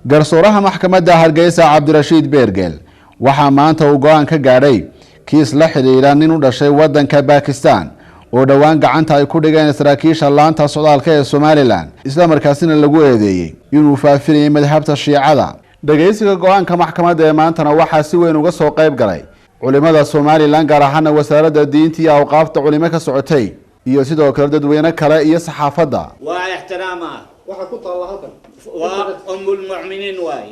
garsooraha maxkamadda Hargeysa Cabdirashiid Beergel waxaa maanta uu go'aan ka gaadhay kiis la xiriira nin u dhashay wadanka Pakistan oo dhawaan gacanta ay ku dhigeen saraakiisha laanta socdaalka ee Somaliland isla markaasina lagu eedeeyay inuu faafinayay madhabta Shiicada. dhageysiga go'aanka maxkamadda ee maantana waxaa si weyn uga soo qayb galay culimada Somaliland gaar ahaan wasaaradda diinta iyo awqaafta culimo ka socotay iyo sidoo kale dadweyne kale iyo saxaafadda. waa ixtiraama waxa ku taala halkan waa ummul mu'miniin waay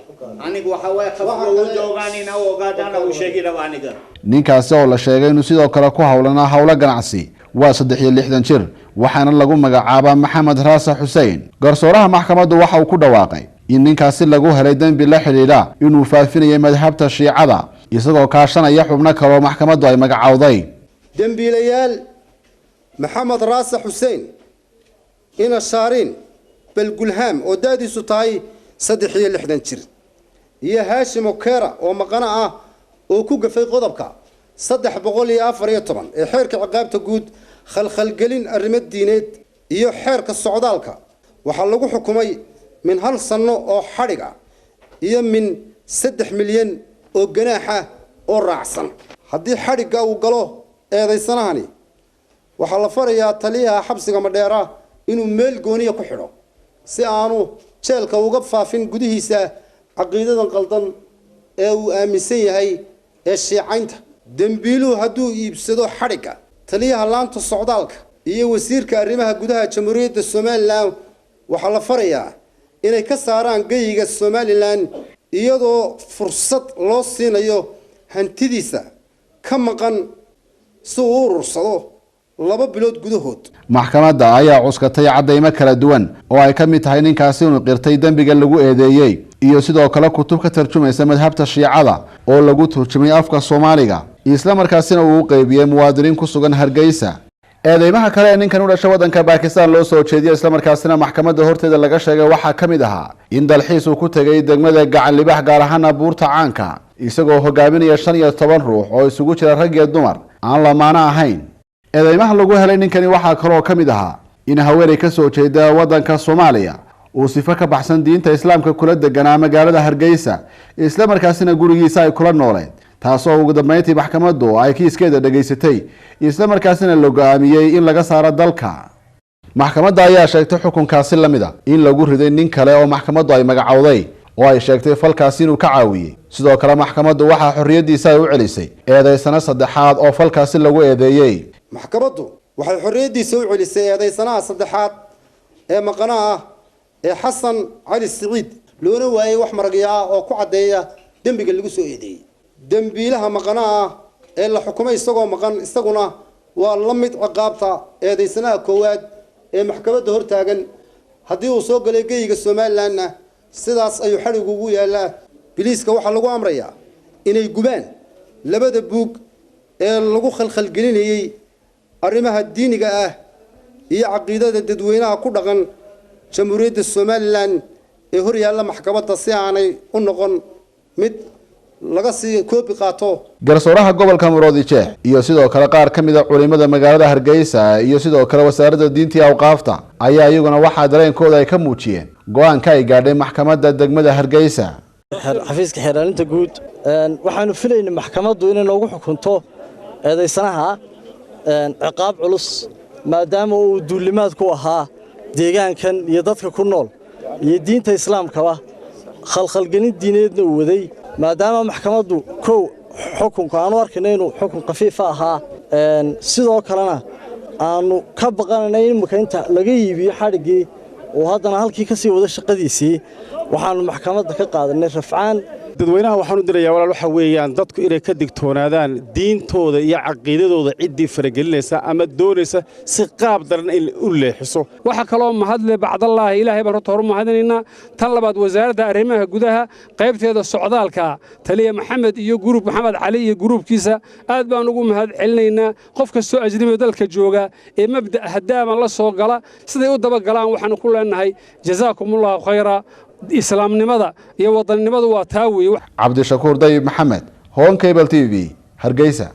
anigu waxa way qabowdo joogaanina oo gaadana uu sheegay aniga ninkaas oo la sheegay inuu sidoo kale ku hawlana hawlo ganacsi waa 63 jir waxaana lagu magacaabaa Maxamed Raasa Xuseen. garsooraha maxkamaddu waxa uu ku dhawaaqay in ninkaasi lagu helay dambi la xiriira inuu faafinayay madhabta Shiicada isagoo kaashanaya xubno kale oo maxkamaddu ay magacawday. dambiilayaal Maxamed Raasa Xuseen ina shaarin بالجلهام ودادي سطاي صدق هي اللي حدن تشر هي هاشم وكيرة ومقنعة وكوجا في قضبك صدق بقولي أفرية طبعا حرك عقاب تجود خل قلين الرمد دينات هي حرك الصعدالك وحلقوا حكومي من هالصنو أو حرقة هي من 6 مليون وجناحة ورعصن حدي حرقة وقالوا هذا السنة وحل فريا تليها حبس جمديرة إنه ميل جونية كحرو si aanu jeelka uga faafin gudihiisa aqeedadan qaldan ee uu aaminsan yahay ee shiicaynta. dambiiluhu hadduu iibsado xariga taliyaha laanta socdaalka iyo wasiirka arrimaha gudaha jamhuuriyadda Somaliland waxa la farayaa inay ka saaraan geyiga Somaliland iyadoo fursad loo siinayo hantidiisa ka maqan si uu urursado 2 bilood gudahood. maxkamadda ayaa cuskatay cadeymo kala duwan oo ay ka mid tahay ninkaasi inuu qirtay dambiga lagu eedeeyay iyo sidoo kale kutub ka tarjumaysa madhabta Shiicada oo lagu turjumay afka Soomaaliga isla markaasina uu qaybiyay muwaadiniin ku sugan Hargeysa. eedeymaha kale ee ninkan u dhashay wadanka Pakistan loo soo jeediyay isla markaasina maxkamadda horteeda laga sheegay waxa ka mid ahaa in dalxiis uu ku tagay degmada Gacan Libax gaar ahaan buurta caanka isagoo hogaaminaya 15 ruux oo isugu jira rag iyo dumar aan lamaana ahayn. eedeymaha lagu helay ninkani waxa kale oo kamid ahaa in haweeney ka soo jeeda wadanka Soomaaliya uu sifo ka baxsan diinta Islaamka kula deganaa magaalada Hargeysa isla markaasina gurigiisa ay kula nooleed taasoo ugu dambeyntii maxkamaddu ay kiiskeeda dhageysatay isla markaasina la go'aamiyay in laga saaro dalka. maxkamadda ayaa sheegtay xukunkaasi lamida in lagu riday nin kale oo maxkamaddu ay magacawday oo ay sheegtay falkaasi inuu ka caawiyay. sidoo kale maxkamaddu waxa xorriyadiisa ay u celisay eedeysana saddexaad oo falkaasi lagu eedeeyay. maxkamaddu waxay xorriyadiisa u celisay eedeysanaha saddexaad ee maqnaa ee Xasan Cali Saciid loona waayay wax maragaya oo ku cadeeya dambiga lagu soo eedeeyay. dambiilaha maqnaa ee la xukumay isagoo maqan isaguna waa la mid ciqaabta eedeysanaha koowaad ee maxkamadda hortaagan haddii uu soo galay geyiga Somaliland sidaas ayuu xarigu ugu yaalaa. biliiska waxa lagu amrayaa inay gubaan labada buug ee lagu khalkhalgelinayay arrimaha diiniga ah iyo aqeedada dadweynaha ku dhaqan jamhuuriyadda Somaliland ee hor yaalla maxkamadda si aanay u noqon mid laga sii koobi qaato. garsooraha gobolka Murudijeex iyo sidoo kale qaar kamid ah culimada magaalada Hargeysa iyo sidoo kale wasaaradda diinta iyo awqaafta ayaa iyaguna waxa dareenkooda ay ka muujiyeen go'aanka ay gaadhay maxkamadda degmada Hargeysa. xafiiska xeeraalinta guud waxaanu filaynaa maxkamaddu inay noogu xukunto eedeysanaha ciqaab culus maadaama uu duulimaad ku ahaa deegaankan iyo dadka ku nool iyo diinta islaamkaba khalkhalgelin diineedna uu waday maadaama maxkamaddu xukunka aanu arkayno inuu xukun khafiif ahaa sidoo kalena aanu ka baqanaynay in inta laga iibiyo xadhigii oo haddana halkii ka sii wada shaqadiisii waxaanu maxkamadda ka qaadanay rafcaan. dadweynaha waxaan u dirayaa walaal waxa weeyaan dadku inay ka digtoonaadaan diintooda iyo caqiidadooda ciddii faragelinaysa ama doonaysa si qaab daran in u leexiso. waxa kale oo mahadle bacdallaahi ilaahay baan horta mahadinaynaa. tan labaad wasaaradda arrimaha gudaha qaybteeda socdaalka taliya Maxamed iyo gruub Maxamed Cali iyo gruubkiisa aad baan ugu mahad celinaynaa. qof kastoo ajnabi dalka jooga ee mabda hadaama la soo gala siday u daba galaan waxaan ku leenahay jazaakumullahu khayra. islaamnimada iyo wadannimadu waa taa weey. Cabdishakuur Dayib Maxamed, Home Cable TV, Hargeysa.